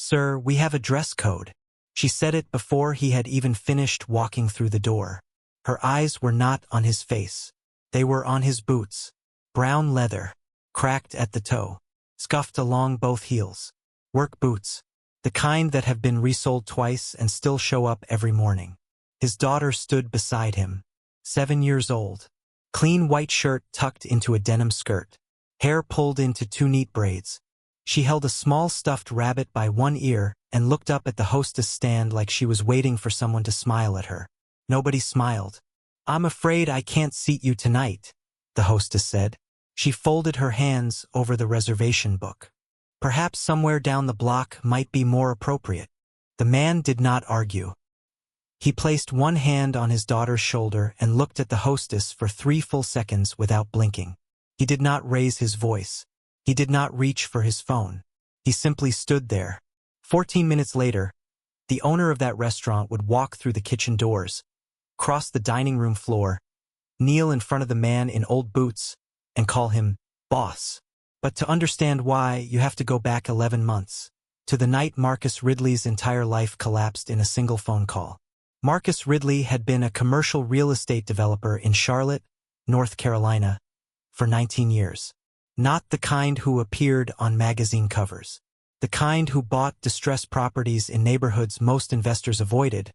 "Sir, we have a dress code." She said it before he had even finished walking through the door. Her eyes were not on his face. They were on his boots. Brown leather, cracked at the toe, scuffed along both heels. Work boots, the kind that have been resoled twice and still show up every morning. His daughter stood beside him, 7 years old. Clean white shirt tucked into a denim skirt. Hair pulled into 2 neat braids. She held a small stuffed rabbit by one ear and looked up at the hostess stand like she was waiting for someone to smile at her. Nobody smiled. "I'm afraid I can't seat you tonight," the hostess said. She folded her hands over the reservation book. "Perhaps somewhere down the block might be more appropriate." The man did not argue. He placed one hand on his daughter's shoulder and looked at the hostess for 3 full seconds without blinking. He did not raise his voice. He did not reach for his phone. He simply stood there. 14 minutes later, the owner of that restaurant would walk through the kitchen doors, cross the dining room floor, kneel in front of the man in old boots, and call him boss. But to understand why, you have to go back 11 months, to the night Marcus Ridley's entire life collapsed in a single phone call. Marcus Ridley had been a commercial real estate developer in Charlotte, North Carolina, for 19 years. Not the kind who appeared on magazine covers. The kind who bought distressed properties in neighborhoods most investors avoided,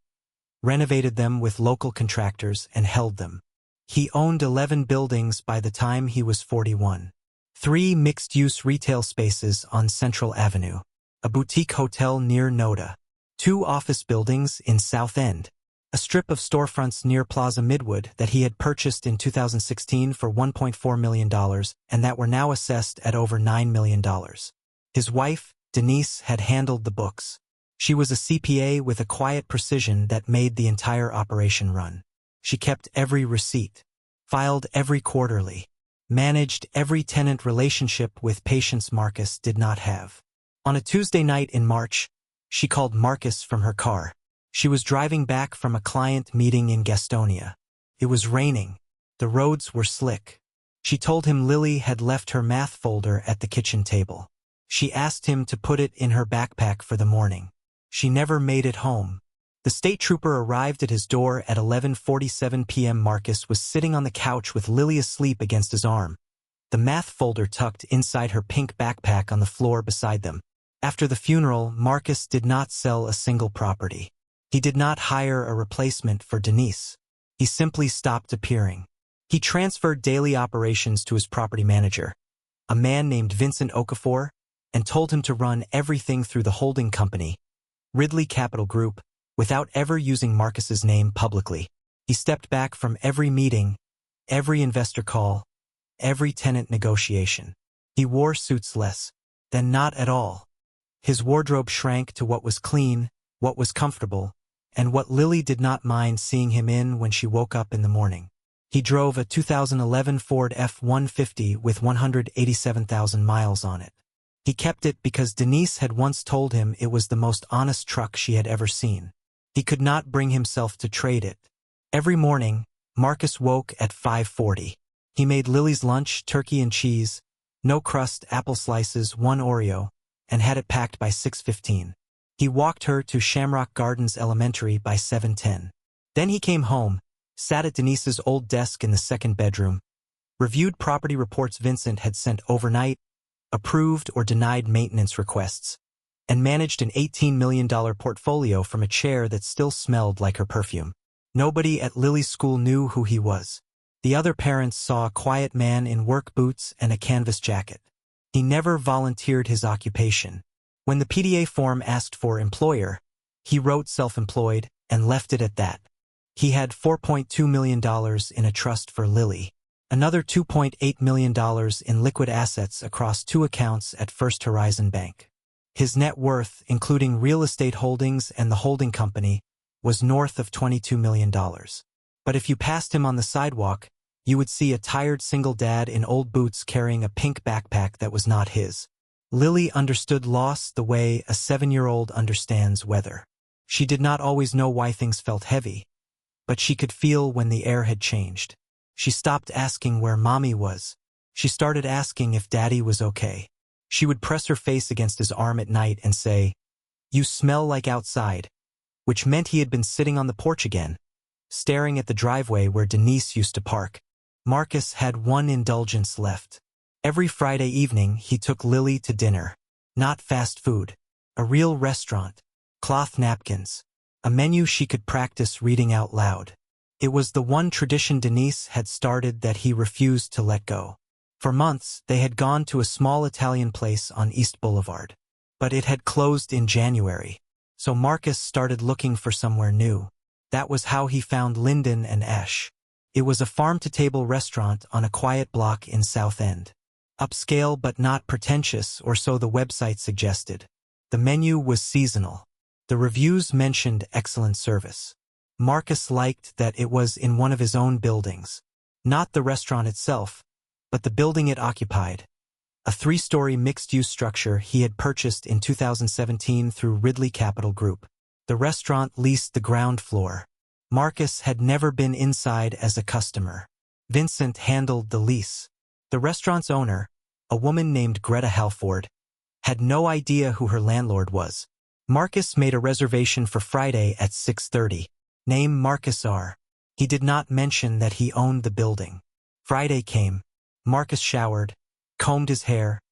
renovated them with local contractors, and held them. He owned 11 buildings by the time he was 41. 3 mixed-use retail spaces on Central Avenue, a boutique hotel near Noda, 2 office buildings in South End, a strip of storefronts near Plaza Midwood that he had purchased in 2016 for $1.4 million and that were now assessed at over $9 million. His wife, Denise, had handled the books. She was a CPA with a quiet precision that made the entire operation run. She kept every receipt, filed every quarterly, managed every tenant relationship with patients Marcus did not have. On a Tuesday night in March, she called Marcus from her car. She was driving back from a client meeting in Gastonia. It was raining. The roads were slick. She told him Lily had left her math folder at the kitchen table. She asked him to put it in her backpack for the morning. She never made it home. The state trooper arrived at his door at 11:47 p.m. Marcus was sitting on the couch with Lily asleep against his arm, the math folder tucked inside her pink backpack on the floor beside them. After the funeral, Marcus did not sell a single property. He did not hire a replacement for Denise. He simply stopped appearing. He transferred daily operations to his property manager, a man named Vincent Okafor, and told him to run everything through the holding company, Ridley Capital Group, without ever using Marcus's name publicly. He stepped back from every meeting, every investor call, every tenant negotiation. He wore suits less than not at all. His wardrobe shrank to what was clean, what was comfortable, and what Lily did not mind seeing him in when she woke up in the morning. He drove a 2011 Ford F-150 with 187,000 miles on it. He kept it because Denise had once told him it was the most honest truck she had ever seen. He could not bring himself to trade it. Every morning, Marcus woke at 5:40. He made Lily's lunch, turkey and cheese, no crust, apple slices, 1 Oreo, and had it packed by 6:15. He walked her to Shamrock Gardens Elementary by 7:10. Then he came home, sat at Denise's old desk in the second bedroom, reviewed property reports Vincent had sent overnight, approved or denied maintenance requests, and managed an $18 million portfolio from a chair that still smelled like her perfume. Nobody at Lily's school knew who he was. The other parents saw a quiet man in work boots and a canvas jacket. He never volunteered his occupation. When the PDA form asked for employer, he wrote self-employed and left it at that. He had $4.2 million in a trust for Lily, another $2.8 million in liquid assets across 2 accounts at First Horizon Bank. His net worth, including real estate holdings and the holding company, was north of $22 million. But if you passed him on the sidewalk, you would see a tired single dad in old boots carrying a pink backpack that was not his. Lily understood loss the way a 7-year-old understands weather. She did not always know why things felt heavy, but she could feel when the air had changed. She stopped asking where Mommy was. She started asking if Daddy was okay. She would press her face against his arm at night and say, "You smell like outside," which meant he had been sitting on the porch again, staring at the driveway where Denise used to park. Marcus had one indulgence left. Every Friday evening he took Lily to dinner. Not fast food. A real restaurant. Cloth napkins. A menu she could practice reading out loud. It was the one tradition Denise had started that he refused to let go. For months, they had gone to a small Italian place on East Boulevard. But it had closed in January. So Marcus started looking for somewhere new. That was how he found Linden and Esh. It was a farm-to-table restaurant on a quiet block in South End. Upscale but not pretentious, or so the website suggested. The menu was seasonal. The reviews mentioned excellent service. Marcus liked that it was in one of his own buildings. Not the restaurant itself, but the building it occupied. A 3-story mixed-use structure he had purchased in 2017 through Ridley Capital Group. The restaurant leased the ground floor. Marcus had never been inside as a customer. Vincent handled the lease. The restaurant's owner, a woman named Greta Halford, had no idea who her landlord was. Marcus made a reservation for Friday at 6:30. Name Marcus R. He did not mention that he owned the building. Friday came. Marcus showered, combed his hair,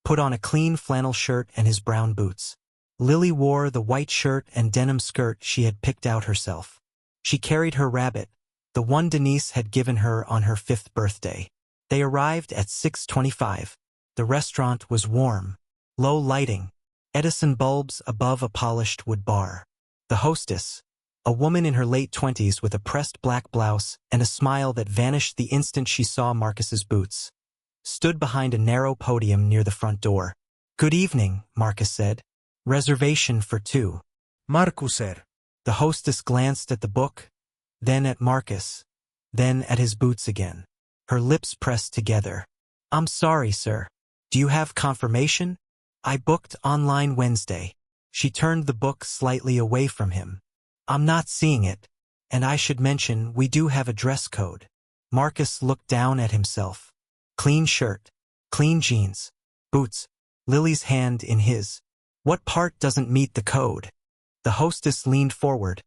put on a clean flannel shirt and his brown boots. Lily wore the white shirt and denim skirt she had picked out herself. She carried her rabbit, the one Denise had given her on her 5th birthday. They arrived at 6:25. The restaurant was warm. Low lighting. Edison bulbs above a polished wood bar. The hostess, a woman in her late 20s with a pressed black blouse and a smile that vanished the instant she saw Marcus's boots, stood behind a narrow podium near the front door. "Good evening," Marcus said. "Reservation for 2. Marcus, sir." The hostess glanced at the book, then at Marcus, then at his boots again. Her lips pressed together. "I'm sorry, sir. Do you have confirmation? I booked online Wednesday." She turned the book slightly away from him. "I'm not seeing it. And I should mention we do have a dress code." Marcus looked down at himself. Clean shirt, clean jeans, boots, Lily's hand in his. What part doesn't meet the code? The hostess leaned forward,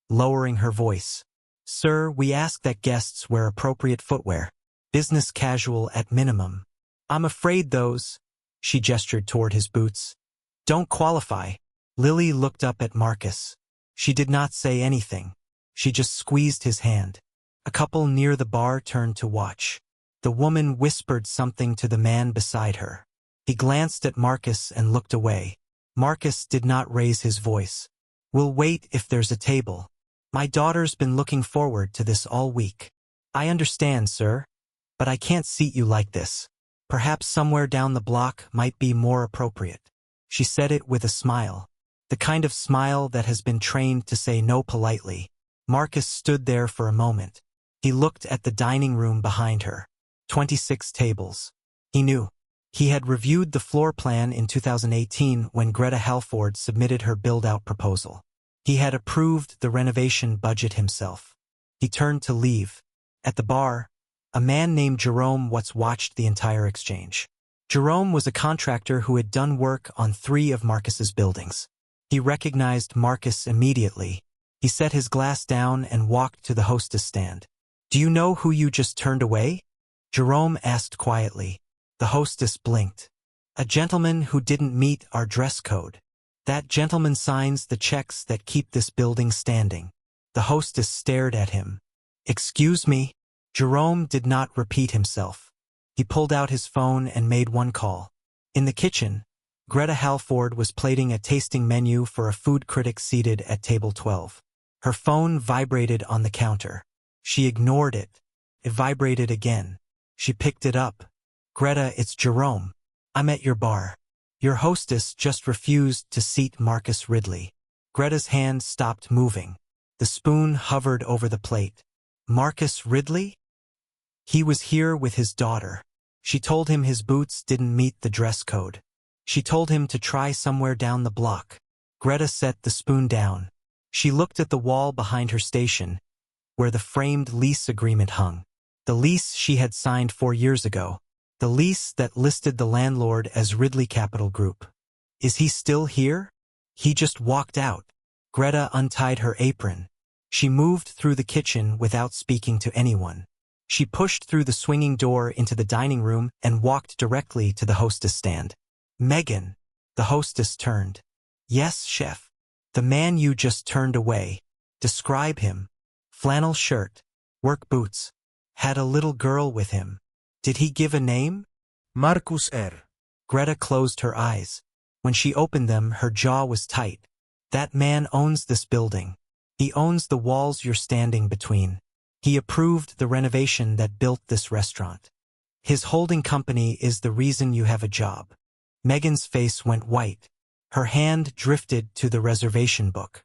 lowering her voice. "Sir, we ask that guests wear appropriate footwear. Business casual at minimum. I'm afraid those," she gestured toward his boots, "don't qualify." Lily looked up at Marcus. She did not say anything. She just squeezed his hand. A couple near the bar turned to watch. The woman whispered something to the man beside her. He glanced at Marcus and looked away. Marcus did not raise his voice. "We'll wait if there's a table. My daughter's been looking forward to this all week." "I understand, sir. But I can't seat you like this. Perhaps somewhere down the block might be more appropriate." She said it with a smile. The kind of smile that has been trained to say no politely. Marcus stood there for a moment. He looked at the dining room behind her. 26 tables. He knew. He had reviewed the floor plan in 2018 when Greta Halford submitted her build-out proposal. He had approved the renovation budget himself. He turned to leave. At the bar, a man named Jerome watched the entire exchange. Jerome was a contractor who had done work on 3 of Marcus's buildings. He recognized Marcus immediately. He set his glass down and walked to the hostess stand. "Do you know who you just turned away?" Jerome asked quietly. The hostess blinked. "A gentleman who didn't meet our dress code. That gentleman signs the checks that keep this building standing." The hostess stared at him. "Excuse me?" Jerome did not repeat himself. He pulled out his phone and made one call. In the kitchen, Greta Halford was plating a tasting menu for a food critic seated at table 12. Her phone vibrated on the counter. She ignored it. It vibrated again. She picked it up. "Greta, it's Jerome. I'm at your bar. Your hostess just refused to seat Marcus Ridley." Greta's hand stopped moving. The spoon hovered over the plate. "Marcus Ridley?" "He was here with his daughter. She told him his boots didn't meet the dress code. She told him to try somewhere down the block." Greta set the spoon down. She looked at the wall behind her station, where the framed lease agreement hung. The lease she had signed 4 years ago. The lease that listed the landlord as Ridley Capital Group. "Is he still here?" He just walked out. Greta untied her apron. She moved through the kitchen without speaking to anyone. She pushed through the swinging door into the dining room and walked directly to the hostess stand. Megan. The hostess turned. Yes, chef. The man you just turned away. Describe him. Flannel shirt. Work boots. Had a little girl with him. Did he give a name? Marcus R. Greta closed her eyes. When she opened them, her jaw was tight. That man owns this building. He owns the walls you're standing between. He approved the renovation that built this restaurant. His holding company is the reason you have a job. Megan's face went white. Her hand drifted to the reservation book.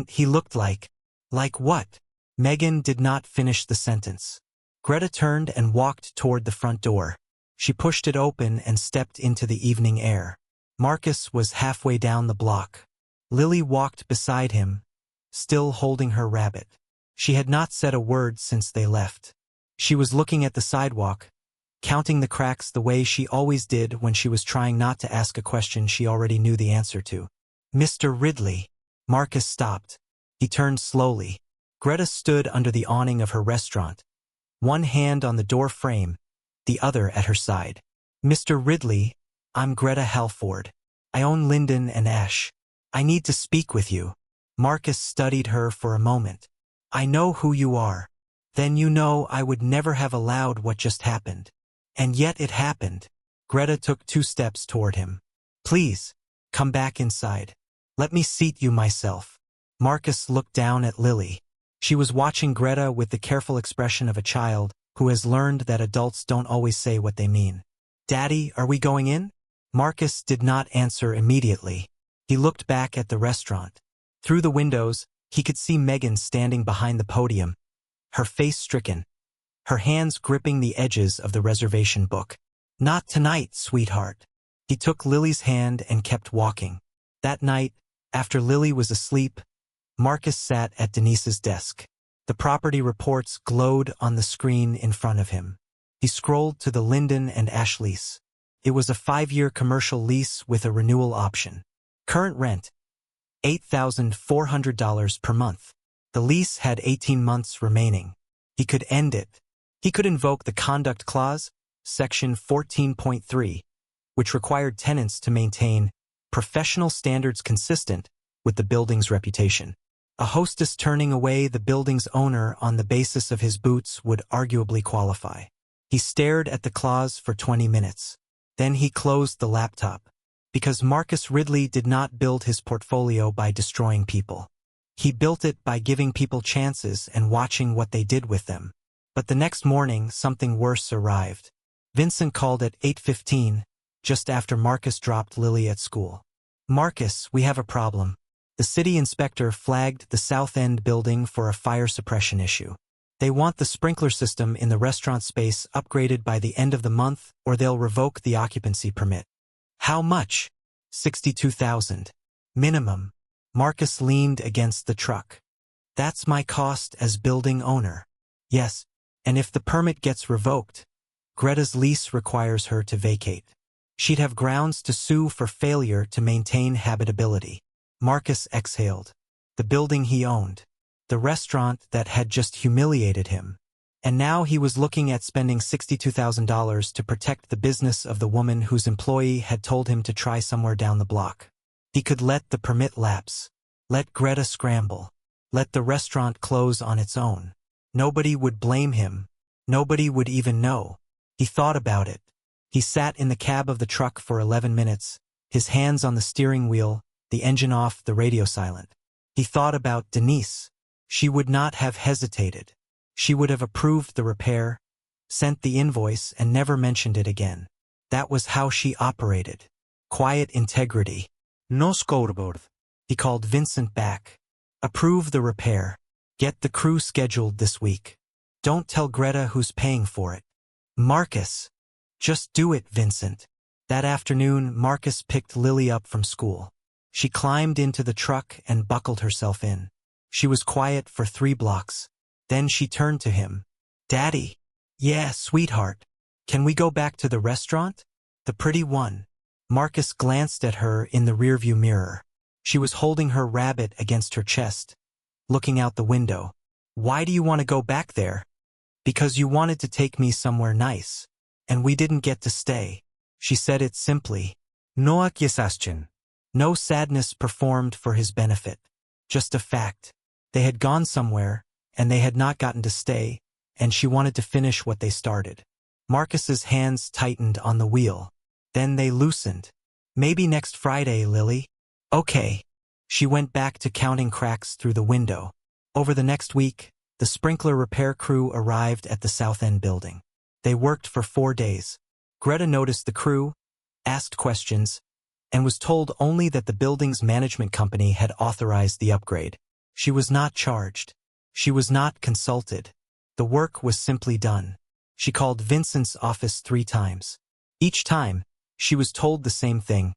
He looked like. Like what? Megan did not finish the sentence. Greta turned and walked toward the front door. She pushed it open and stepped into the evening air. Marcus was halfway down the block. Lily walked beside him, still holding her rabbit. She had not said a word since they left. She was looking at the sidewalk, counting the cracks the way she always did when she was trying not to ask a question she already knew the answer to. Mr. Ridley. Marcus stopped. He turned slowly. Greta stood under the awning of her restaurant, one hand on the door frame, the other at her side. Mr. Ridley, I'm Greta Halford. I own Linden and Ash. I need to speak with you. Marcus studied her for a moment. I know who you are. Then you know I would never have allowed what just happened. And yet it happened. Greta took 2 steps toward him. Please, come back inside. Let me seat you myself. Marcus looked down at Lily. She was watching Greta with the careful expression of a child who has learned that adults don't always say what they mean. Daddy, are we going in? Marcus did not answer immediately. He looked back at the restaurant. Through the windows, he could see Megan standing behind the podium, her face stricken, her hands gripping the edges of the reservation book. Not tonight, sweetheart. He took Lily's hand and kept walking. That night, after Lily was asleep, Marcus sat at Denise's desk. The property reports glowed on the screen in front of him. He scrolled to the Linden and Ash lease. It was a 5-year commercial lease with a renewal option. Current rent, $8,400 per month. The lease had 18 months remaining. He could end it. He could invoke the conduct clause, section 14.3, which required tenants to maintain professional standards consistent with the building's reputation. A hostess turning away the building's owner on the basis of his boots would arguably qualify. He stared at the clause for 20 minutes. Then he closed the laptop. Because Marcus Ridley did not build his portfolio by destroying people. He built it by giving people chances and watching what they did with them. But the next morning, something worse arrived. Vincent called at 8:15, just after Marcus dropped Lily at school. Marcus, we have a problem. The city inspector flagged the South End building for a fire suppression issue. They want the sprinkler system in the restaurant space upgraded by the end of the month, or they'll revoke the occupancy permit. How much? $62,000. Minimum. Marcus leaned against the truck. That's my cost as building owner. Yes, and if the permit gets revoked, Greta's lease requires her to vacate. She'd have grounds to sue for failure to maintain habitability. Marcus exhaled. The building he owned. The restaurant that had just humiliated him. And now he was looking at spending $62,000 to protect the business of the woman whose employee had told him to try somewhere down the block. He could let the permit lapse. Let Greta scramble. Let the restaurant close on its own. Nobody would blame him. Nobody would even know. He thought about it. He sat in the cab of the truck for 11 minutes, his hands on the steering wheel, the engine off, the radio silent. He thought about Denise. She would not have hesitated. She would have approved the repair, sent the invoice, and never mentioned it again. That was how she operated. Quiet integrity. No scoreboard. He called Vincent back. Approve the repair. Get the crew scheduled this week. Don't tell Greta who's paying for it. Marcus. Just do it, Vincent. That afternoon, Marcus picked Lily up from school. She climbed into the truck and buckled herself in. She was quiet for 3 blocks. Then she turned to him. Daddy. Yeah, sweetheart. Can we go back to the restaurant? The pretty one. Marcus glanced at her in the rearview mirror. She was holding her rabbit against her chest, looking out the window. Why do you want to go back there? Because you wanted to take me somewhere nice. And we didn't get to stay. She said it simply. No acquiescen. No sadness performed for his benefit. Just a fact. They had gone somewhere, and they had not gotten to stay, and she wanted to finish what they started. Marcus's hands tightened on the wheel. Then they loosened. Maybe next Friday, Lily. Okay. She went back to counting cracks through the window. Over the next week, the sprinkler repair crew arrived at the South End building. They worked for 4 days. Greta noticed the crew, asked questions, and was told only that the building's management company had authorized the upgrade. She was not charged. She was not consulted. The work was simply done. She called Vincent's office 3 times. Each time, she was told the same thing.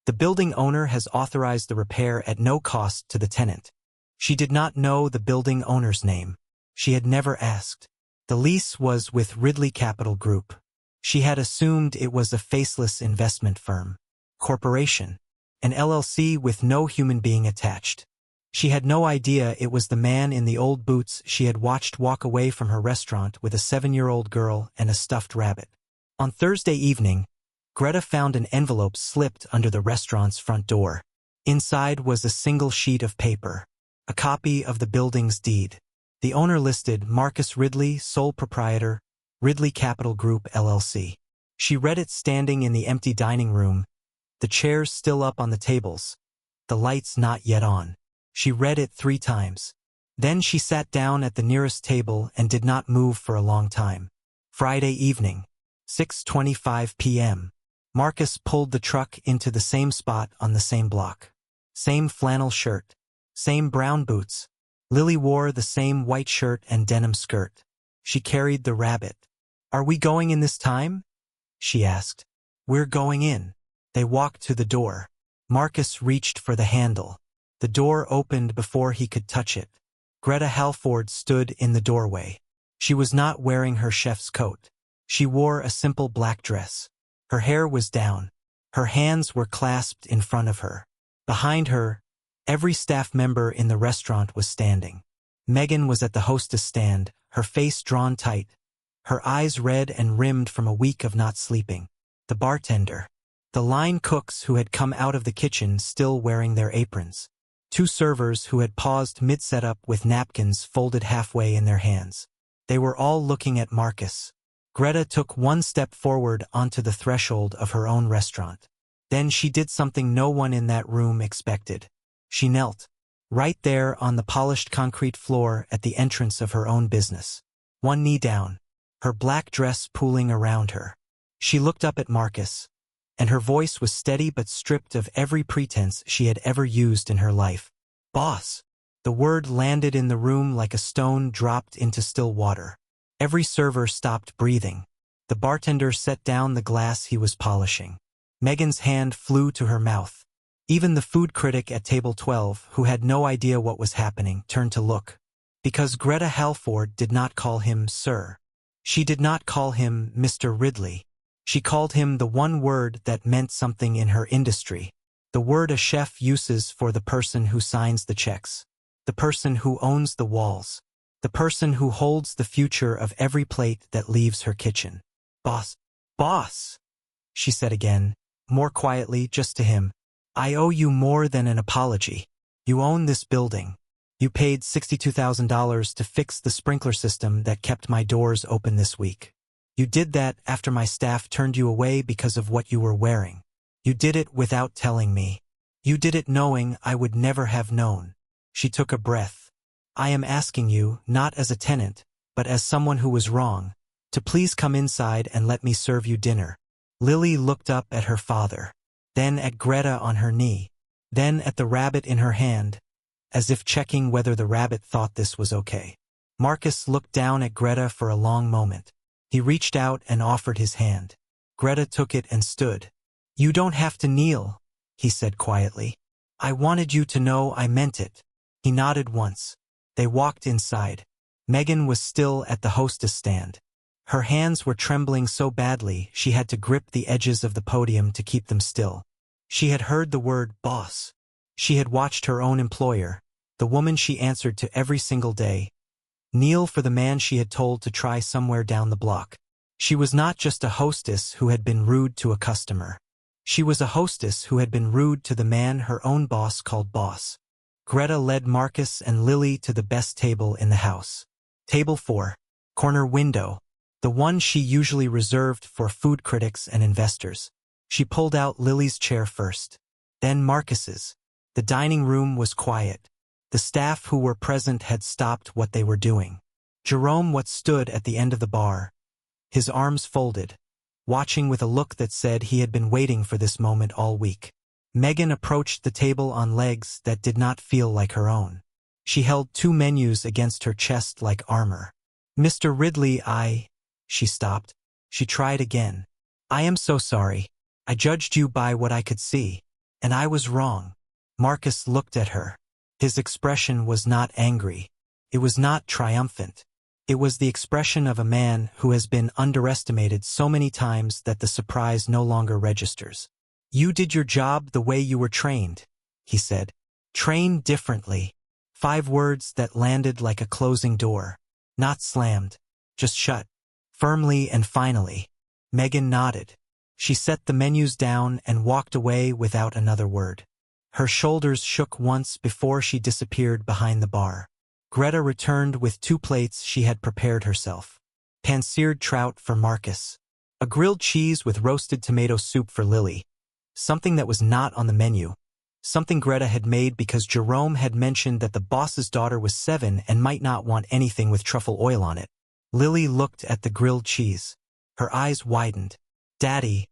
The building owner has authorized the repair at no cost to the tenant. She did not know the building owner's name. She had never asked. The lease was with Ridley Capital Group. She had assumed it was a faceless investment firm. Corporation. An LLC with no human being attached. She had no idea it was the man in the old boots she had watched walk away from her restaurant with a 7-year-old girl and a stuffed rabbit. On Thursday evening, Greta found an envelope slipped under the restaurant's front door. Inside was a single sheet of paper. A copy of the building's deed. The owner listed Marcus Ridley, sole proprietor, Ridley Capital Group, LLC. She read it standing in the empty dining room, the chairs still up on the tables, the lights not yet on. She read it 3 times. Then she sat down at the nearest table and did not move for a long time. Friday evening, 6:25 p.m. Marcus pulled the truck into the same spot on the same block. Same flannel shirt. Same brown boots. Lily wore the same white shirt and denim skirt. She carried the rabbit. Are we going in this time? She asked. We're going in. They walked to the door. Marcus reached for the handle. The door opened before he could touch it. Greta Halford stood in the doorway. She was not wearing her chef's coat. She wore a simple black dress. Her hair was down. Her hands were clasped in front of her. Behind her, every staff member in the restaurant was standing. Megan was at the hostess stand, her face drawn tight, her eyes red and rimmed from a week of not sleeping. The bartender. The line cooks who had come out of the kitchen still wearing their aprons. 2 servers who had paused mid-setup with napkins folded halfway in their hands. They were all looking at Marcus. Greta took 1 step forward onto the threshold of her own restaurant. Then she did something no one in that room expected. She knelt, right there on the polished concrete floor at the entrance of her own business. 1 knee down, her black dress pooling around her. She looked up at Marcus, and her voice was steady but stripped of every pretense she had ever used in her life. Boss. The word landed in the room like a stone dropped into still water. Every server stopped breathing. The bartender set down the glass he was polishing. Megan's hand flew to her mouth. Even the food critic at table 12, who had no idea what was happening, turned to look. Because Greta Halford did not call him Sir. She did not call him Mr. Ridley. She called him the one word that meant something in her industry. The word a chef uses for the person who signs the checks. The person who owns the walls. The person who holds the future of every plate that leaves her kitchen. Boss. Boss, she said again, more quietly, just to him. I owe you more than an apology. You own this building. You paid $62,000 to fix the sprinkler system that kept my doors open this week. You did that after my staff turned you away because of what you were wearing. You did it without telling me. You did it knowing I would never have known. She took a breath. I am asking you, not as a tenant, but as someone who was wrong, to please come inside and let me serve you dinner. Lily looked up at her father, then at Greta on her knee, then at the rabbit in her hand, as if checking whether the rabbit thought this was okay. Marcus looked down at Greta for a long moment. He reached out and offered his hand. Greta took it and stood. You don't have to kneel, he said quietly. I wanted you to know I meant it. He nodded once. They walked inside. Megan was still at the hostess stand. Her hands were trembling so badly she had to grip the edges of the podium to keep them still. She had heard the word boss. She had watched her own employer, the woman she answered to every single day, kneel for the man she had told to try somewhere down the block. She was not just a hostess who had been rude to a customer. She was a hostess who had been rude to the man her own boss called boss. Greta led Marcus and Lily to the best table in the house. Table 4, corner window, the one she usually reserved for food critics and investors. She pulled out Lily's chair first, then Marcus's. The dining room was quiet. The staff who were present had stopped what they were doing. Jerome stood at the end of the bar, his arms folded, watching with a look that said he had been waiting for this moment all week. Megan approached the table on legs that did not feel like her own. She held 2 menus against her chest like armor. "Mr. Ridley, She stopped. She tried again. "I am so sorry. I judged you by what I could see. And I was wrong." Marcus looked at her. His expression was not angry. It was not triumphant. It was the expression of a man who has been underestimated so many times that the surprise no longer registers. "You did your job the way you were trained," he said. "Trained differently." 5 words that landed like a closing door. Not slammed, just shut. Firmly and finally. Megan nodded. She set the menus down and walked away without another word. Her shoulders shook once before she disappeared behind the bar. Greta returned with 2 plates she had prepared herself. Pan-seared trout for Marcus. A grilled cheese with roasted tomato soup for Lily. Something that was not on the menu. Something Greta had made because Jerome had mentioned that the boss's daughter was 7 and might not want anything with truffle oil on it. Lily looked at the grilled cheese. Her eyes widened. "Daddy,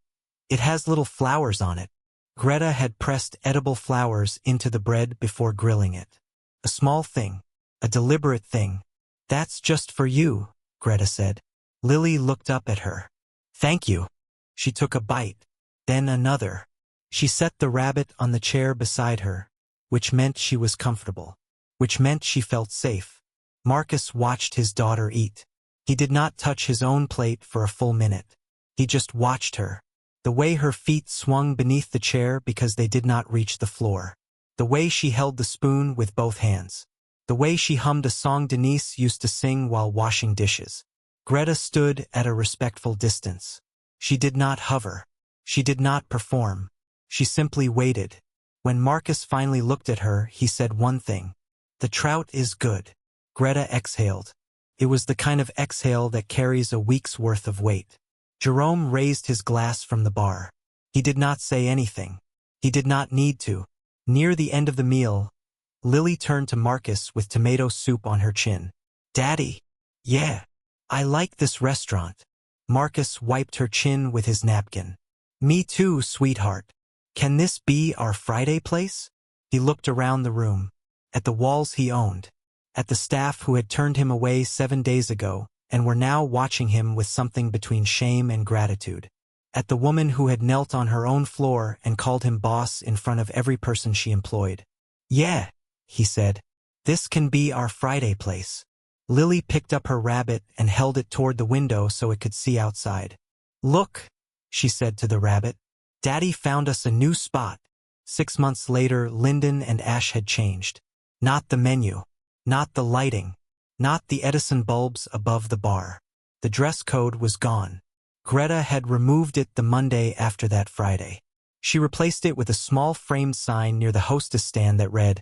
it has little flowers on it." Greta had pressed edible flowers into the bread before grilling it. A small thing. A deliberate thing. "That's just for you," Greta said. Lily looked up at her. "Thank you." She took a bite. Then another. She set the rabbit on the chair beside her, which meant she was comfortable, which meant she felt safe. Marcus watched his daughter eat. He did not touch his own plate for a full minute. He just watched her. The way her feet swung beneath the chair because they did not reach the floor. The way she held the spoon with both hands. The way she hummed a song Denise used to sing while washing dishes. Greta stood at a respectful distance. She did not hover. She did not perform. She simply waited. When Marcus finally looked at her, he said one thing. "The trout is good." Greta exhaled. It was the kind of exhale that carries a week's worth of weight. Jerome raised his glass from the bar. He did not say anything. He did not need to. Near the end of the meal, Lily turned to Marcus with tomato soup on her chin. "Daddy." "Yeah. I like this restaurant." Marcus wiped her chin with his napkin. "Me too, sweetheart. Can this be our Friday place?" He looked around the room. At the walls he owned. At the staff who had turned him away 7 days ago and were now watching him with something between shame and gratitude. At the woman who had knelt on her own floor and called him boss in front of every person she employed. "Yeah," he said. "This can be our Friday place." Lily picked up her rabbit and held it toward the window so it could see outside. "Look," she said to the rabbit. "Daddy found us a new spot." 6 months later, Lyndon and Ash had changed. Not the menu. Not the lighting. Not the Edison bulbs above the bar. The dress code was gone. Greta had removed it the Monday after that Friday. She replaced it with a small framed sign near the hostess stand that read,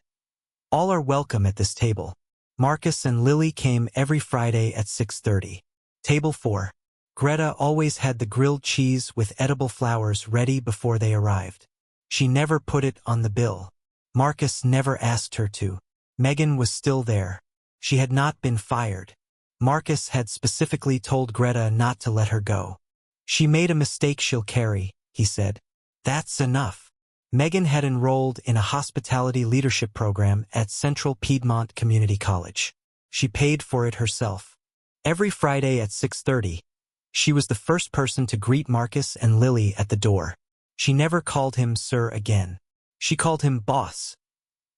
"All are welcome at this table." Marcus and Lily came every Friday at 6:30. Table 4. Greta always had the grilled cheese with edible flowers ready before they arrived. She never put it on the bill. Marcus never asked her to. Megan was still there. She had not been fired. Marcus had specifically told Greta not to let her go. "She made a mistake she'll carry," he said. "That's enough." Megan had enrolled in a hospitality leadership program at Central Piedmont Community College. She paid for it herself. Every Friday at 6:30, she was the first person to greet Marcus and Lily at the door. She never called him sir again. She called him boss.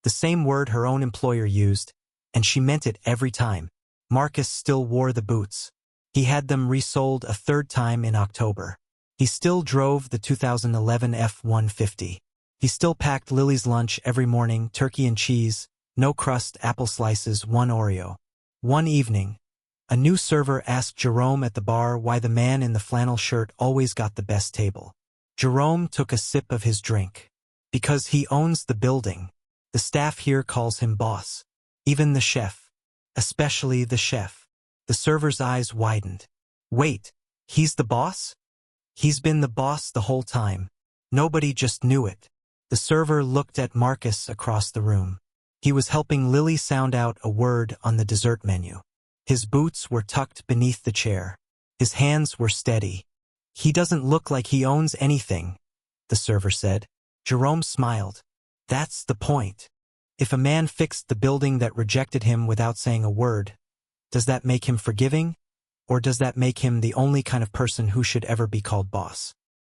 The same word her own employer used, and she meant it every time. Marcus still wore the boots. He had them resoled a 3rd time in October. He still drove the 2011 F-150. He still packed Lily's lunch every morning, turkey and cheese, no crust, apple slices, one Oreo. One evening, a new server asked Jerome at the bar why the man in the flannel shirt always got the best table. Jerome took a sip of his drink. Because he owns the building. The staff here calls him boss. Even the chef. Especially the chef. The server's eyes widened. Wait, he's the boss? He's been the boss the whole time. Nobody just knew it. The server looked at Marcus across the room. He was helping Lily sound out a word on the dessert menu. His boots were tucked beneath the chair. His hands were steady. He doesn't look like he owns anything, the server said. Jerome smiled. That's the point. If a man fixed the building that rejected him without saying a word, does that make him forgiving? Or does that make him the only kind of person who should ever be called boss?